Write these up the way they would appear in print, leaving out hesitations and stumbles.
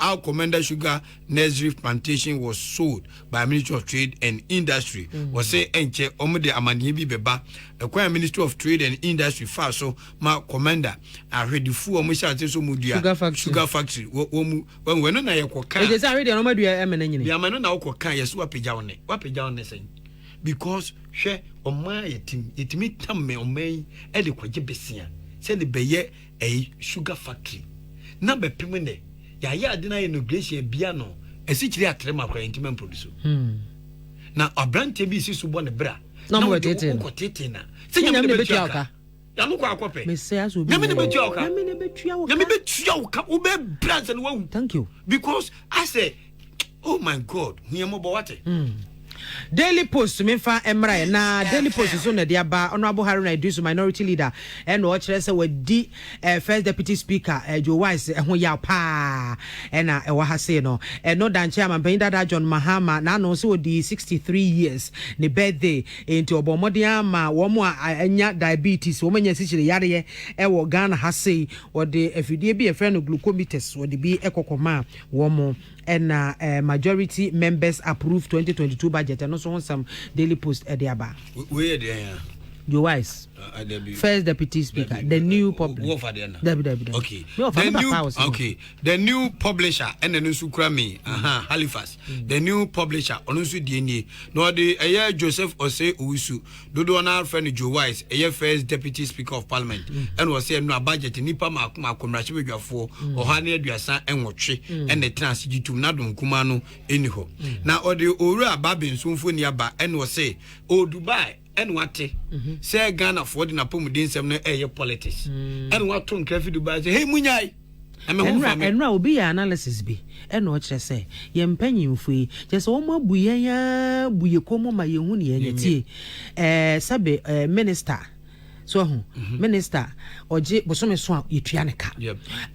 how Komenda Sugar Nursery Plantation was sold by Ministry of Trade and Industry. Was say enche omode amanye bi beba. The Ministry of Trade and Industry fa so ma Komenda ahwedi fu omo sha so mudua sugar factory when no na yekoka. It is already no madua emenanyini. Bi amano na wokoka yeso wapeja one sen. Because hwe oma yetimi tamme omai e de kwaje besia. Say the beye a sugar factory. Na be pimene ya adina inauguration bia no esichiri atrema kwa intimate producer. Na abrante bi si subo ne bra. Na mo tete na. Se nyame ne betua ka. Ya no kwa akope. Me say aso bi. Nyame ne betua ka. Nyame ne betua wo ka. Nyame betua ka. Ube brands and wo. Thank you. Because I say, oh my God, nyemo bo wate. Daily Post mefa emra na Daily Post so na dia ba Honorable Haruna Idris minority leader and o kire se wadi first deputy speaker Joe Wise ho ya pa na e wa ha se no no dan chairman Dada John Mahama na no so di 63 years ne birthday enti obomode ama wo mo anya diabetes wo manya sichire yare e wo Ghana ha se wo de afidie bi e friend no glucometers wo de bi ekokoma wo mo and majority members approved 2022 budget and also some Daily Post ediaba. Where there? Your Wise. First deputy speaker, the new publisher. Okay. The new publisher and the new Sukrami, Halifax. The new publisher, Onusu DNA. No, the Joseph Ose Usu, Dodo na friend Joe Wise, first deputy speaker of parliament, and was saying no budget nipa ma commercial you for or Hania Duasa and Watch and the trans to Nadum Kumano anyhow. Now, or the Ora Babin Sumfunia and was say, oh Dubai. And what say Ghana for the Napomudin some air politics. And what Tom Craffy Dubai say, hey Munyai. And now be analysis be. And what I say, Yem penny free, just one more buya buyokomo my yuni and ye Sabe minister. So minister or J Bosome Swamp Utrianica.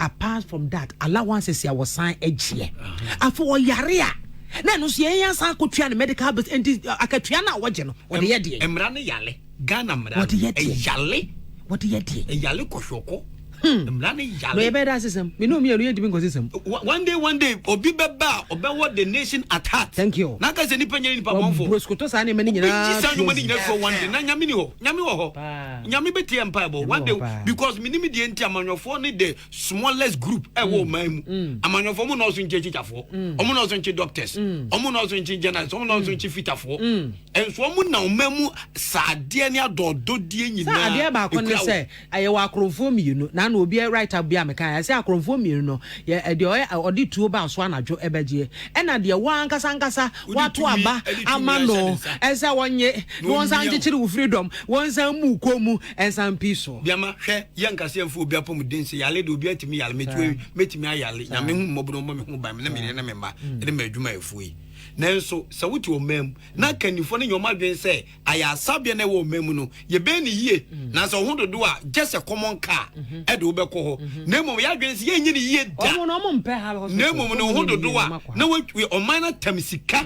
Apart from that, allowances I was signed edge here. For Yaria. Na no sie yan san ko tua ne medical bill enti akatua na woje no wo de ye de emra ne yale Ghana mra wo de ye de yale kohwoko emra ne yale no ye be da system me no me no ye dimi go system one day obi beba obewo the nation at heart. Thank you na ka se nipa nyani nipa bonfo broskoto sa ne mani nyina ji san no mani nyina for one day na nyame ni ho nyame beti empire bo one day because minimi de enti amanwofo ne the smallest group e wo man mu amanwofo mu no so nche chichafo omo no so nche doctors omo no so nche journalists omo no so nche fitafo enso omo na omamu saade ne adododie nyina saade ba ko ne se aye wa akrofo mienu na na obi writer bia meka ya se akrofo mienu no ye de odi tuo ba so anadwo ebeje e na de wa nkasa wato aba amano ese wonye won san chichiri wo freedom won san mu komu ensan piso biama hwe yankase amfo obi apom dense yale de obi atimi yale metimi ayale nyame hu mobno mo me hu ba me na me na me ma ne ma adwuma efuyi nanso sa wuti o mem na kanifo ne nyoma dwen se aya sabia na wo mem no ye be ni yie na so ho dodo a just a common car e de wo be ko ho na mom ya dwen se ye nyi ni yie da omo mpe ha na mom no ho dodo a na we o man na tamisika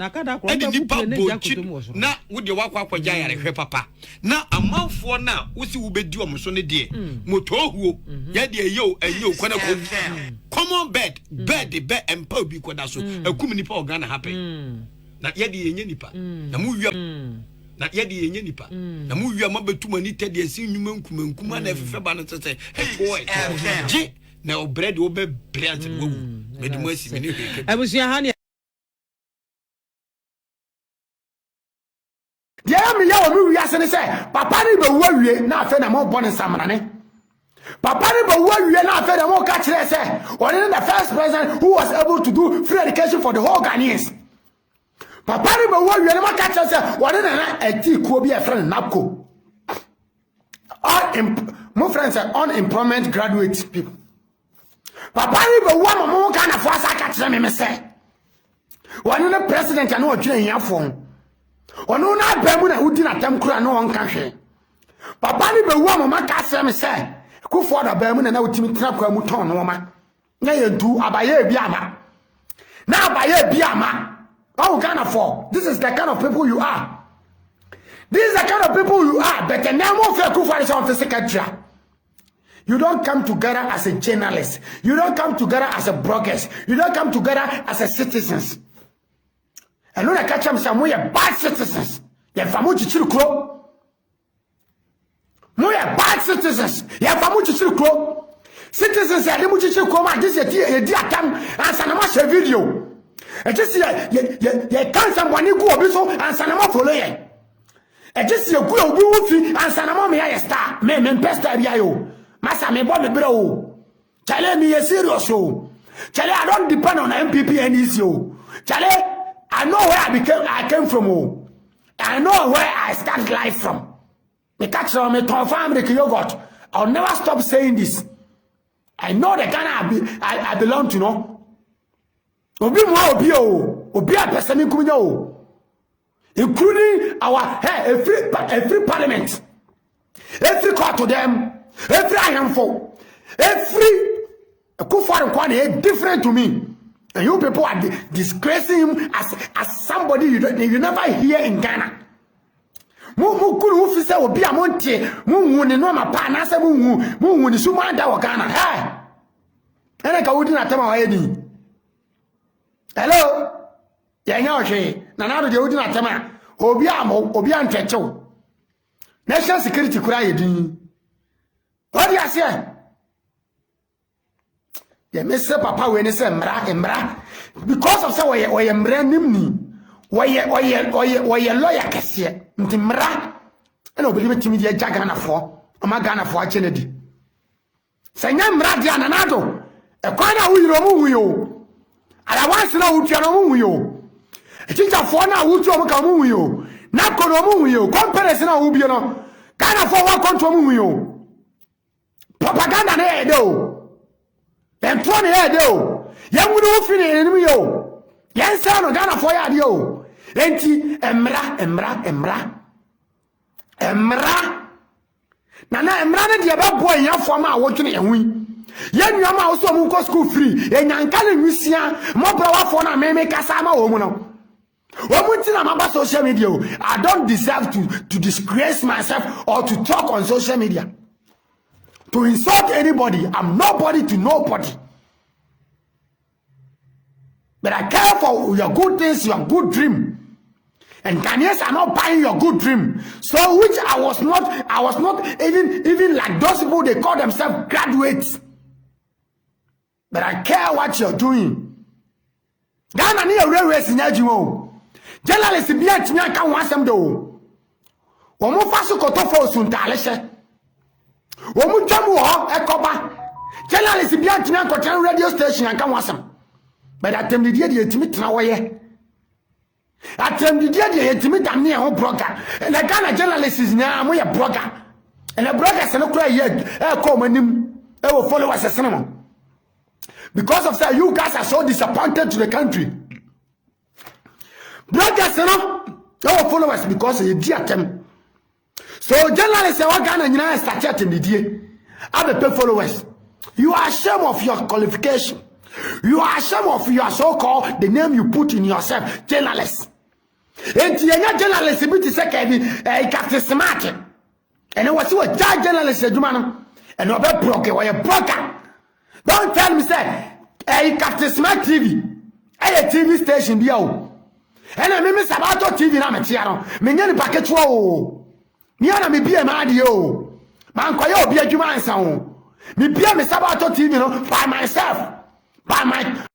e de nipa bochi na wo de wakwa akwaja yare hwe papa na amanfo na wo si wo be di omo so ne de motohuo ye de eyo kwana ko common bed empa obi koda so akum nipa organ happen na yedi yenye nipa na mu wia na yedi yenye nipa na mu wia mabetuma ni tede asi nnwuma nkumankuma na efefe ba no tete boy ji na obred wo be brilliant wo medimu asi me ne hweke abusia ha ne dia me ya wo mi wia se ne se papa ni be wo wie na afa na mo bone samrane papa ni be wo wie na afa na mo ka kire se one the first president who was able to do free education for the whole Ghanaians. Papa ni be wo wie na maka kire se one na ati kuo bi e friend napco all my friends are unemployment graduate people. Papa ni be wo mo ka na fo asa ka kire me se one the president na o twere hia fo ono na abamu na udi na tam kura na won ka hwe papa ni be wo mama ka se me se ku fo da abamu na utimi tira kwa mu ton no ma na ye du abaye bi ama na abaye bi ama how Ghana for this is the kind of people you are, this is the kind of people you are. But the name of your ku for is on physical tra You don't come together as a journalist. You don't come together as a bloggers. You don't come together as a citizens. And when I catch them, some way bad citizens. You're famous to club. More bad citizens. You're famous to club. Citizens are able to come and this is a dear time and Sanama video. And just you can't someone go a bit and Sanama follow you. And just you go and Sanama me a star. Me pesta biayo. Massa me bomb bro. Chale me a serious show. Chale, I don't depend on MPP and ECO. Chale, I know where I came from. Oh. I know where I start life from. Me catch on me confirm the yogurt. I'll never stop saying this. I know the Ghana I belong to, no. Obi a person including our every parliament, every court to them, every handful, every foreign one different to me. And you people are disgracing him as somebody you never hear in Ghana. Mu kuru ufise obi amonte mu ne no mapa na se mu ni suma da wo Ghana ha ene ka wudi na tema wa edi hello ya nya ohwe na na do de wudi na tema obi antwechew national security kura yedin odi ase ya mese papa we ne se mra because of say we mra nimni Oye lawyer kese ntimra ena obeli betimi dia Ghana fo ama Ghana fo achenedi senya mra dia nanado e kwana uyiro mu huyo ala wansi na utua no mu huyo e chicha fo na utua mu ka mu huyo na kono mu huyo conference na ubie no Ghana fo wa control mu huyo propaganda na ede o entro na ede o yamunu ofini enimu yo yensa no Ghana fo ya de o enti emra nana emra na de ba boy yafo ma wotwene ehun yenua ma wo so mu ko school free enyanka na nwisia mo bra wafo na meme kasa ma wo mu no wo mu tina ma ba social media o I don't deserve to disgrace myself or to talk on social media to insult anybody. I'm nobody to nobody. But I care for your good things, your good dream. And Ghanaians are not buying your good dream. So which I was not even like those people they call themselves graduates. But I care what you're doing. Ghana ni railway sinajimo. Journalists be at me kan wasem do. Wo mo faso kotofo suntalehye. Wo mo twamu ho ekoba. Journalists be at me kotan radio station kan wasem. But atem the dia etimi tena woye. Atem the dia etimi damne ho blogger. And the Ghana journalists na mo ye blogger. And the bloggers no kura ye come anim e wo followers senemo. Because of that, you guys are so disappointed to the country. Bloggers no followers because you dear them. So journalists are Ghana nyina start atem the dia. Have pay followers. You are ashamed of your qualification. You are ashamed of your so-called, the name you put in yourself, journalist. And you're journalist, but it's a captain smart. And it was a journalist, and you're a broker, or a broker. Don't tell me, say, a captain smart TV, a TV station, bio. And I mean, Sabato TV, I'm a tiano, Minion packet, whoa. Niana me be a madio. Manquayo be a human sound. Me be a Sabato TV, by myself. By my